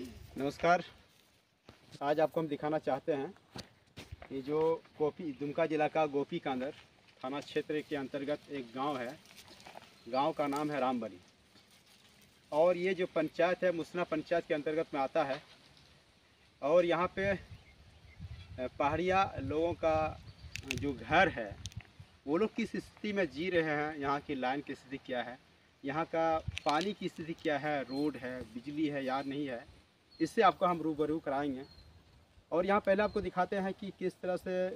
नमस्कार। आज आपको हम दिखाना चाहते हैं कि जो गोपी दुमका जिला का गोपी कांदर थाना क्षेत्र के अंतर्गत एक गांव है। गांव का नाम है रामबनी और ये जो पंचायत है मुसना पंचायत के अंतर्गत में आता है। और यहाँ पे पहाड़िया लोगों का जो घर है वो लोग किस स्थिति में जी रहे हैं, यहाँ की लाइन की स्थिति क्या है, यहाँ का पानी की स्थिति क्या है, रोड है, बिजली है या नहीं है, इससे आपको हम रूबरू कराएंगे। और यहाँ पहले आपको दिखाते हैं कि किस तरह से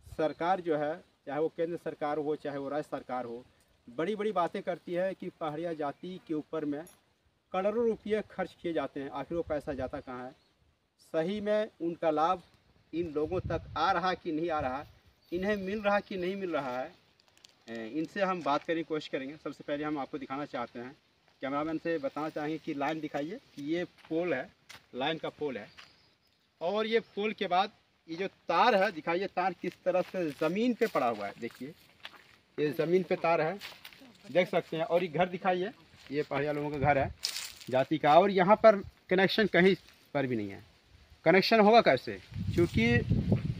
सरकार जो है, चाहे वो केंद्र सरकार हो चाहे वो राज्य सरकार हो, बड़ी बड़ी बातें करती है कि पहाड़िया जाति के ऊपर में करोड़ों रुपये खर्च किए जाते हैं। आखिर वो पैसा जाता कहाँ है, सही में उनका लाभ इन लोगों तक आ रहा कि नहीं आ रहा, इन्हें मिल रहा कि नहीं मिल रहा है, इनसे हम बात करने की कोशिश करेंगे। सबसे पहले हम आपको दिखाना चाहते हैं, कैमरामैन से बताना चाहेंगे कि लाइन दिखाइए कि ये पोल है, लाइन का पोल है। और ये पोल के बाद ये जो तार है दिखाइए, तार किस तरह से ज़मीन पे पड़ा हुआ है। देखिए ये ज़मीन पे तार है, देख सकते हैं। और ये घर दिखाइए, ये पहाड़िया लोगों का घर है जाति का। और यहाँ पर कनेक्शन कहीं पर भी नहीं है। कनेक्शन होगा कैसे, क्योंकि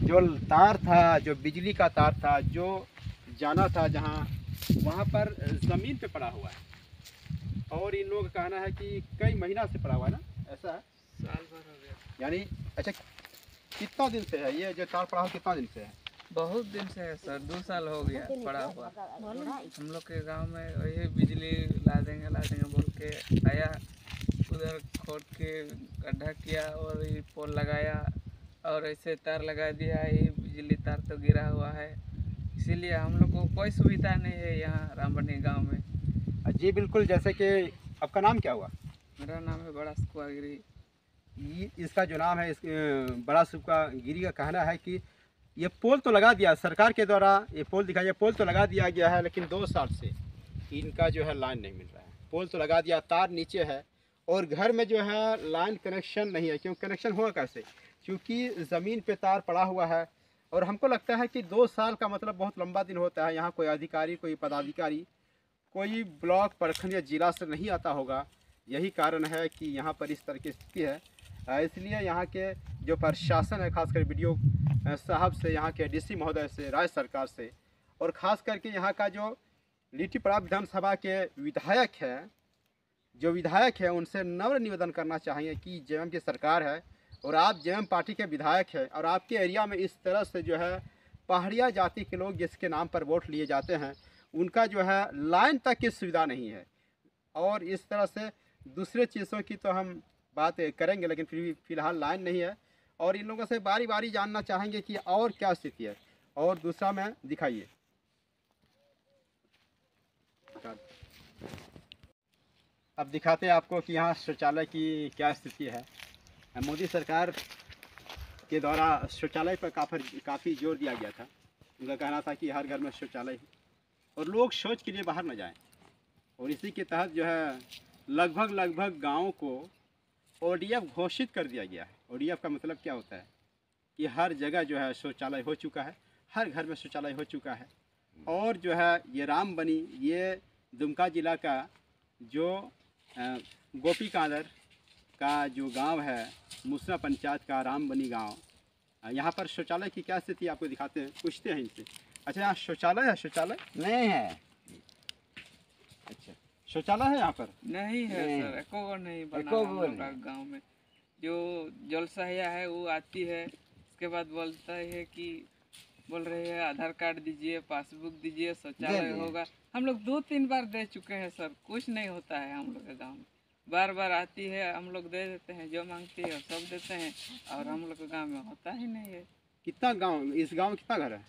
जो तार था, जो बिजली का तार था, जो जाना था जहाँ, वहाँ पर ज़मीन पे पड़ा हुआ है। और इन लोगों का कहना है कि कई महीना से पड़ा हुआ है ना, ऐसा है, साल भर हो गया। यानी अच्छा कितना दिन से है ये जो तार पड़ा हुआ, कितना दिन से है? बहुत दिन से है सर, 2 साल हो गया पड़ा हुआ। हम लोग के गांव में वही बिजली ला देंगे बोल के आया, उधर खोद के गड्ढा किया और ये पोल लगाया और ऐसे तार लगा दिया। ये बिजली तार तो गिरा हुआ है, इसीलिए हम लोग को कोई सुविधा नहीं है यहाँ रामबनी गांव में। जी बिल्कुल। जैसे कि आपका नाम क्या हुआ? मेरा नाम है बड़ा सुखुआ गिरी। इसका जो नाम है, बड़ा सुखा गिरी का कहना है कि ये पोल तो लगा दिया सरकार के द्वारा, ये पोल दिखाइए, पोल तो लगा दिया गया है, लेकिन 2 साल से इनका जो है लाइन नहीं मिल रहा है। पोल तो लगा दिया, तार नीचे है और घर में जो है लाइन कनेक्शन नहीं है। क्यों कनेक्शन हुआ कैसे, क्योंकि ज़मीन पे तार पड़ा हुआ है। और हमको लगता है कि 2 साल का मतलब बहुत लंबा दिन होता है। यहाँ कोई अधिकारी, कोई पदाधिकारी, कोई ब्लॉक, प्रखंड या जिला से नहीं आता होगा। यही कारण है कि यहाँ पर इस तरह की स्थिति है। इसलिए यहाँ के जो प्रशासन है, खासकर वीडियो साहब से, यहाँ के डीसी महोदय से, राज्य सरकार से, और ख़ास करके यहाँ का जो लिट्टीपड़ा विधानसभा के विधायक है, उनसे नम्र निवेदन करना चाहिए कि जेएम की सरकार है और आप जेएम पार्टी के विधायक हैं और आपके एरिया में इस तरह से जो है पहाड़िया जाति के लोग जिसके नाम पर वोट लिए जाते हैं, उनका जो है लाइन तक की सुविधा नहीं है। और इस तरह से दूसरे चीज़ों की तो हम बात करेंगे, लेकिन फिर भी फ़िलहाल लाइन नहीं है। और इन लोगों से बारी बारी जानना चाहेंगे कि और क्या स्थिति है। और दूसरा में दिखाइए, अब दिखाते हैं आपको कि यहाँ शौचालय की क्या स्थिति है। मोदी सरकार के द्वारा शौचालय पर काफ़ी जोर दिया गया था। उनका कहना था कि हर घर में शौचालय हो और लोग शौच के लिए बाहर न जाएं। और इसी के तहत जो है लगभग गाँवों को ओडीएफ घोषित कर दिया गया है। ओडीएफ का मतलब क्या होता है कि हर जगह जो है शौचालय हो चुका है, हर घर में शौचालय हो चुका है। और जो है ये रामबनी, ये दुमका जिला का जो गोपी कांदर का जो गांव है, मुसना पंचायत का रामबनी गांव, यहाँ पर शौचालय की क्या स्थिति आपको दिखाते हैं, पूछते हैं इनसे। अच्छा, यहाँ शौचालय है? शौचालय नहीं है। अच्छा, शौचालय है यहाँ पर? नहीं है नहीं। सर, एको नहीं बना एको हम गो लोग का गाँव में। जो जल सहाया है वो आती है, उसके बाद बोलता है कि बोल रहे हैं आधार कार्ड दीजिए, पासबुक दीजिए, शौचालय दे होगा। हम लोग 2-3 बार दे चुके हैं सर, कुछ नहीं होता है हम लोग के गाँव में। बार बार आती है, हम लोग दे देते हैं, जो मांगती है सब देते हैं, और हम लोग के गाँव में होता ही नहीं है। कितना गाँव, इस गाँव में कितना घर है?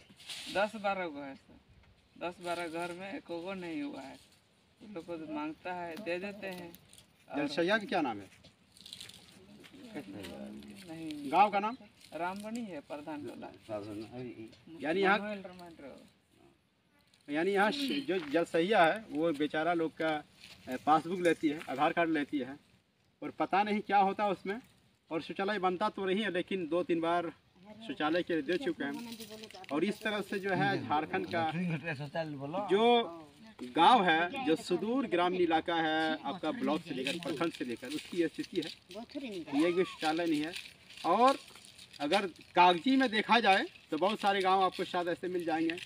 10-12 गो है सर, 10-12 घर में एको गो नहीं हुआ है। उन लोग को मांगता है, दे देते हैं। जलसैया का क्या नाम है? नहीं, गांव का नाम रामबनी है, प्रधान टोला। यानी यहाँ जो जलसैया है वो बेचारा लोग का पासबुक लेती है, आधार कार्ड लेती है, और पता नहीं क्या होता है उसमें। और शौचालय बनता तो नहीं है, लेकिन 2-3 बार शौचालय के दे चुके हैं। और इस तरह से जो है झारखंड का जो गांव है जो सुदूर ग्रामीण इलाका है, आपका ब्लॉक से लेकर प्रखंड से लेकर, उसकी ये स्थिति है। ये भी शौचालय नहीं है। और अगर कागजी में देखा जाए तो बहुत सारे गांव आपको शायद ऐसे मिल जाएंगे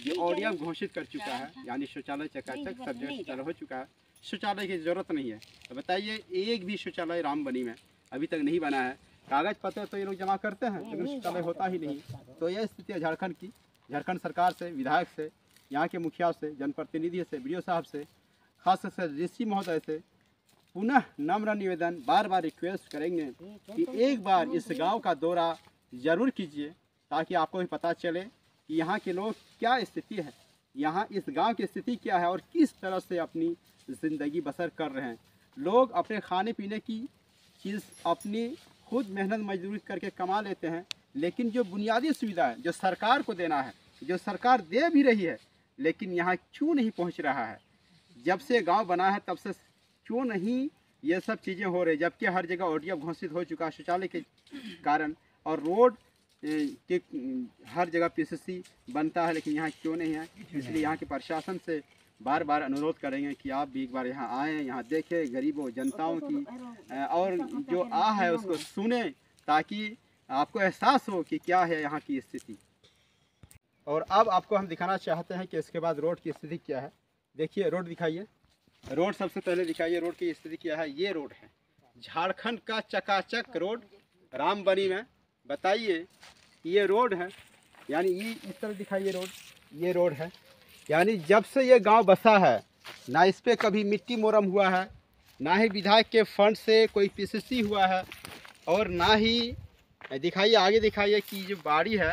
जो ओडीएफ घोषित कर चुका है, यानी शौचालय चकाचक सब जगह शौचालय हो चुका है, शौचालय की ज़रूरत नहीं है। तो बताइए, एक भी शौचालय रामबनी में अभी तक नहीं बना है। कागज पत्र तो ये लोग जमा करते हैं लेकिन शौचालय होता ही नहीं। तो यह स्थिति है झारखंड की। झारखंड सरकार से, विधायक से, यहाँ के मुखिया से, जनप्रतिनिधि से, बीडीओ साहब से, खास से डीसी महोदय से पुनः नम्र निवेदन, बार बार रिक्वेस्ट करेंगे कि एक बार इस गांव का दौरा ज़रूर कीजिए, ताकि आपको भी पता चले कि यहाँ के लोग क्या स्थिति है, यहाँ इस गांव की स्थिति क्या है और किस तरह से अपनी ज़िंदगी बसर कर रहे हैं। लोग अपने खाने पीने की चीज़ अपनी खुद मेहनत मजदूरी करके कमा लेते हैं, लेकिन जो बुनियादी सुविधा है जो सरकार को देना है, जो सरकार दे भी रही है, लेकिन यहाँ क्यों नहीं पहुँच रहा है। जब से गांव बना है तब से क्यों नहीं ये सब चीज़ें हो रही, जबकि हर जगह ओडीएफ घोषित हो चुका है शौचालय के कारण, और रोड के हर जगह पीसीसी बनता है, लेकिन यहाँ क्यों नहीं है। इसलिए यहाँ के प्रशासन से बार बार अनुरोध करेंगे कि आप भी एक बार यहाँ आएँ, यहाँ देखें गरीबों जनताओं की और जो है उसको सुने, ताकि आपको एहसास हो कि क्या है यहाँ की स्थिति। और अब आपको हम दिखाना चाहते हैं कि इसके बाद रोड की स्थिति क्या है। देखिए, रोड दिखाइए, रोड सबसे पहले दिखाइए रोड की स्थिति क्या है। ये रोड है झारखंड का चकाचक रोड रामबनी में। बताइए, ये रोड है, यानी ये इस तरह दिखाइए रोड, ये रोड है, यानी जब से ये गांव बसा है ना इस पे कभी मिट्टी मोरम हुआ है, ना ही विधायक के फंड से कोई पीसीसी हुआ है, और ना ही दिखाइए आगे, दिखाइए कि जो बाड़ी है,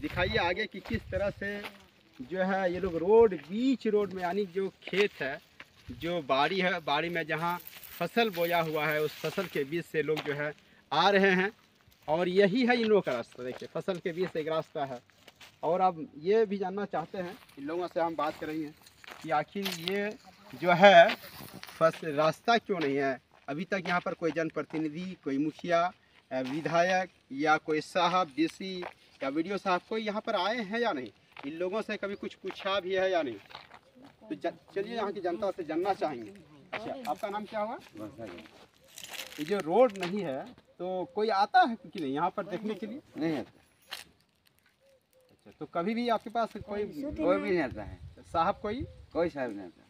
दिखाइए आगे कि किस तरह से जो है ये लोग रोड, बीच रोड में, यानी जो खेत है, जो बाड़ी है, बाड़ी में जहाँ फसल बोया हुआ है उस फसल के बीच से लोग जो है आ रहे हैं, और यही है इन लोगों का रास्ता। देखिए, फसल के बीच से एक रास्ता है। और अब ये भी जानना चाहते हैं, इन लोगों से हम बात करेंगे कि आखिर ये जो है रास्ता क्यों नहीं है। अभी तक यहाँ पर कोई जनप्रतिनिधि, कोई मुखिया, विधायक या कोई साहब, डीसी या वीडियो साहब कोई यहाँ पर आए हैं या नहीं, इन लोगों से कभी कुछ पूछा भी है या नहीं। तो चलिए यहाँ की जनता से जानना चाहेंगे। अच्छा, आपका नाम क्या हुआ? ये जो रोड नहीं है तो कोई आता है कि नहीं यहाँ पर देखने के लिए? नहीं आता। अच्छा, तो कभी भी आपके पास कोई भी नहीं आता है साहब? कोई साहब नहीं आता।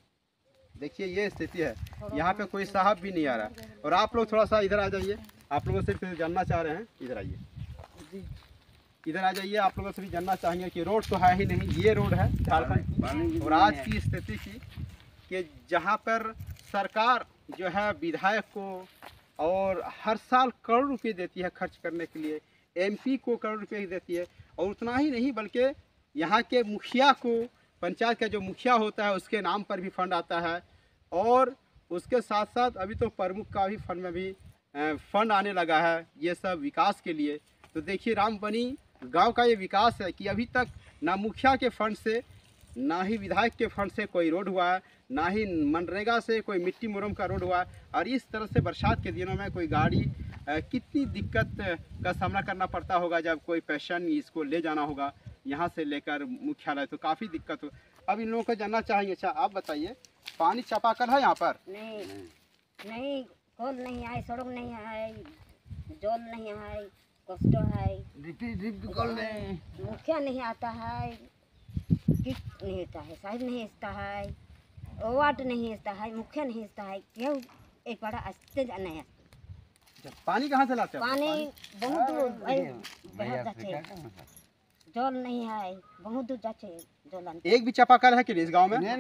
देखिए, ये स्थिति है, यहाँ पे कोई साहब भी नहीं आ रहा। और आप लोग थोड़ा सा इधर आ जाइए, आप लोगों से फिर जानना चाह रहे हैं, इधर आइए, इधर आ जाइए। आप लोगों से भी जानना चाहेंगे कि रोड तो है ही नहीं, ये रोड है झारखंड। और आज की स्थिति की कि जहाँ पर सरकार जो है विधायक को और हर साल करोड़ रुपए देती है खर्च करने के लिए, एमपी को करोड़ रुपए देती है, और उतना ही नहीं बल्कि यहाँ के मुखिया को, पंचायत का जो मुखिया होता है उसके नाम पर भी फंड आता है, और उसके साथ साथ अभी तो प्रमुख का भी फंड में भी फंड आने लगा है, ये सब विकास के लिए। तो देखिए, रामबनी गांव का ये विकास है कि अभी तक ना मुखिया के फंड से, ना ही विधायक के फंड से कोई रोड हुआ है, ना ही मनरेगा से कोई मिट्टी मुरम का रोड हुआ है। और इस तरह से बरसात के दिनों में कोई गाड़ी कितनी दिक्कत का सामना करना पड़ता होगा, जब कोई पेशेंट इसको ले जाना होगा यहाँ से लेकर मुख्यालय, तो काफ़ी दिक्कत हो। अब इन लोगों को जानना चाहेंगे। अच्छा, आप बताइए, पानी चापाकल है यहाँ पर? नहीं, कल नहीं आए, सड़क नहीं आए, जल नहीं आए, कष्ट है, मुखिया नहीं आता है, किट नहीं आता है, साहिब नहीं आता है, वार्ड नहीं आता है, मुखिया नहीं आता है, क्यों एक बड़ा अस्ते नहीं। पानी कहाँ से लाते हैं? पानी बहुत दूर बहुत जाते, जल नहीं है, बहुत दूर जाते जल। एक भी चापाकल है कि इस गांव में? नहीं,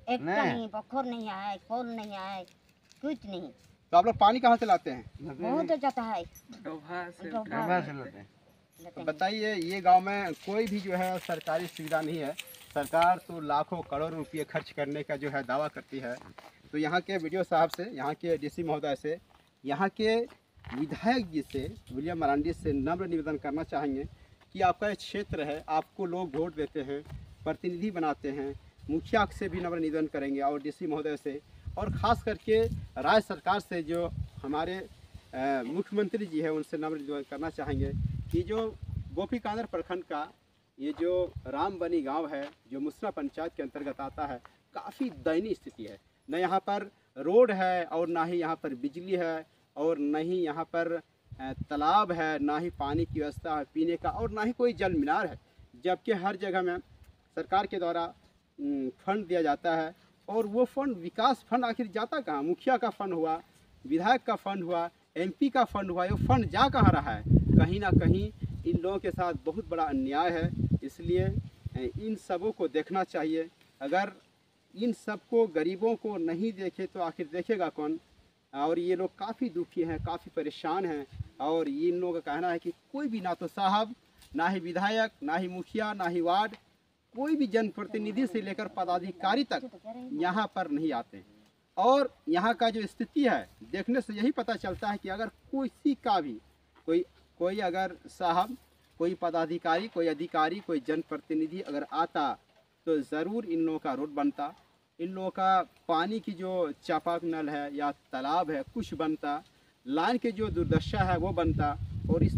एक नहीं, पोखर नहीं आए, कल नहीं आए, कुछ नहीं। तो आप लोग पानी कहाँ से लाते हैं? बहुत जाता है, तो बताइए, ये गांव में कोई भी जो है सरकारी सुविधा नहीं है। सरकार तो लाखों करोड़ रुपये खर्च करने का जो है दावा करती है। तो यहाँ के वीडियो साहब से, यहाँ के डीसी महोदय से, यहाँ के विधायक जी से, विलियम मरांडी से नम्र निवेदन करना चाहेंगे कि आपका ये क्षेत्र है, आपको लोग वोट देते हैं, प्रतिनिधि बनाते हैं, मुखिया से भी नम्र निवेदन करेंगे, और डीसी महोदय से, और ख़ास करके राज्य सरकार से जो हमारे मुख्यमंत्री जी है उनसे नम्र निवेदन करना चाहेंगे कि जो गोपीकांदर प्रखंड का ये जो रामबनी गांव है जो मुसरा पंचायत के अंतर्गत आता है, काफ़ी दयनीय स्थिति है। न यहाँ पर रोड है और ना ही यहाँ पर बिजली है और न ही यहाँ पर तालाब है, ना ही पानी की व्यवस्था है पीने का, और ना ही कोई जल मीनार है। जबकि हर जगह में सरकार के द्वारा फंड दिया जाता है, और वो फंड विकास फंड आखिर जाता कहाँ? मुखिया का फंड हुआ, विधायक का फंड हुआ, MP का फंड हुआ, ये फंड जा कहाँ रहा है? कहीं ना कहीं इन लोगों के साथ बहुत बड़ा अन्याय है। इसलिए इन सबों को देखना चाहिए। अगर इन सबको, गरीबों को नहीं देखे तो आखिर देखेगा कौन? और ये लोग काफ़ी दुखी हैं, काफ़ी परेशान हैं, और इन लोगों का कहना है कि कोई भी, ना तो साहब, ना ही विधायक, ना ही मुखिया, ना ही वार्ड, कोई भी जनप्रतिनिधि से लेकर पदाधिकारी तक यहाँ पर नहीं आते। और यहाँ का जो स्थिति है देखने से यही पता चलता है कि अगर किसी का भी कोई अगर साहब, कोई पदाधिकारी, कोई अधिकारी, कोई जनप्रतिनिधि अगर आता तो ज़रूर इन लोगों का रोड बनता, इन लोगों का पानी की जो चापाक नल है या तालाब है कुछ बनता, लाइन की जो दुर्दशा है वो बनता। और इस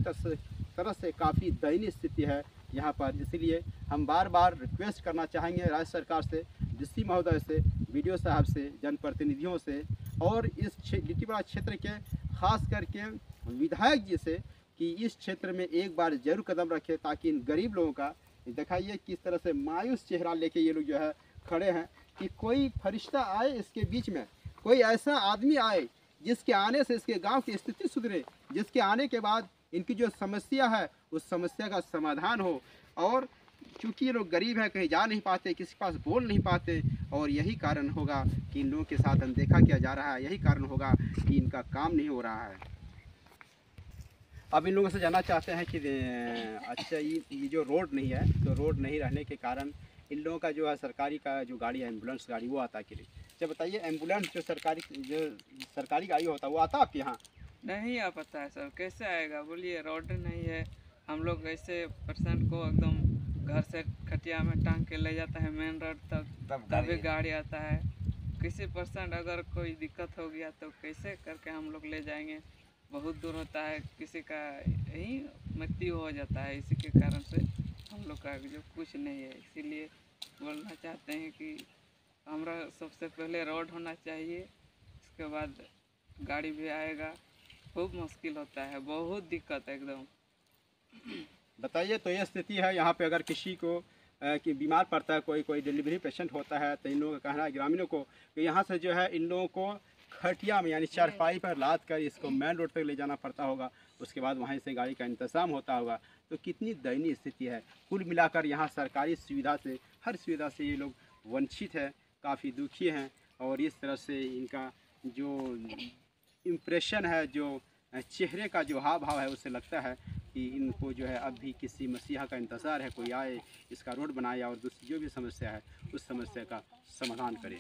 तरह से काफ़ी दयनीय स्थिति है यहाँ पर। इसलिए हम बार बार रिक्वेस्ट करना चाहेंगे राज्य सरकार से, DC महोदय से, BDO साहब से, जनप्रतिनिधियों से, और इस लिट्टीपाड़ा क्षेत्र के खास करके विधायक जी से कि इस क्षेत्र में एक बार जरूर कदम रखें, ताकि इन गरीब लोगों का, दिखाइए किस तरह से मायूस चेहरा लेके ये लोग जो है खड़े हैं, कि कोई फरिश्ता आए इसके बीच में, कोई ऐसा आदमी आए जिसके आने से इसके गांव की स्थिति सुधरे, जिसके आने के बाद इनकी जो समस्या है उस समस्या का समाधान हो। और चूँकि ये लोग गरीब हैं, कहीं जा नहीं पाते, किसी के पास बोल नहीं पाते, और यही कारण होगा कि इन लोगों के साथ अनदेखा किया जा रहा है, यही कारण होगा कि इनका काम नहीं हो रहा है। अब इन लोगों से जानना चाहते हैं कि अच्छा ये जो रोड नहीं है, तो रोड नहीं रहने के कारण इन लोगों का जो है सरकारी का जो गाड़ी है, एम्बुलेंस गाड़ी, वो आता है कि नहीं? अच्छा बताइए, एम्बुलेंस जो सरकारी गाड़ी होता है वो आता है आपके यहाँ? नहीं आ पाता है सर, कैसे आएगा बोलिए? रोड नहीं है। हम लोग ऐसे पेशेंट को एकदम घर से खटिया में टांग के ले जाता है मेन रोड तक, तभी गाड़ी आता है। किसी पेशेंट अगर कोई दिक्कत हो गया तो कैसे करके हम लोग ले जाएंगे? बहुत दूर होता है, किसी का यही मृत्यु हो जाता है। इसी के कारण से हम लोग का जो कुछ नहीं है। इसीलिए बोलना चाहते हैं कि हमारा सबसे पहले रोड होना चाहिए, इसके बाद गाड़ी भी आएगा। खूब मुश्किल होता है, बहुत दिक्कत है एकदम। बताइए, तो ये स्थिति है यहाँ पे। अगर किसी को कि बीमार पड़ता है, कोई डिलीवरी पेशेंट होता है, तो इन लोगों का कहना है, ग्रामीणों को, कि यहाँ से जो है इन लोगों को खटिया में यानी चारपाई पर लाद कर इसको मेन रोड तक ले जाना पड़ता होगा, उसके बाद वहीं से गाड़ी का इंतज़ाम होता होगा। तो कितनी दयनीय स्थिति है। कुल मिलाकर यहाँ सरकारी सुविधा से, हर सुविधा से ये लोग वंचित है, काफ़ी दुखी हैं। और इस तरह से इनका जो इम्प्रेशन है, जो चेहरे का जो हाव भाव है, उससे लगता है कि इनको जो है अब भी किसी मसीहा का इंतज़ार है, कोई आए, इसका रोड बनाए और दूसरी जो भी समस्या है उस समस्या का समाधान करे।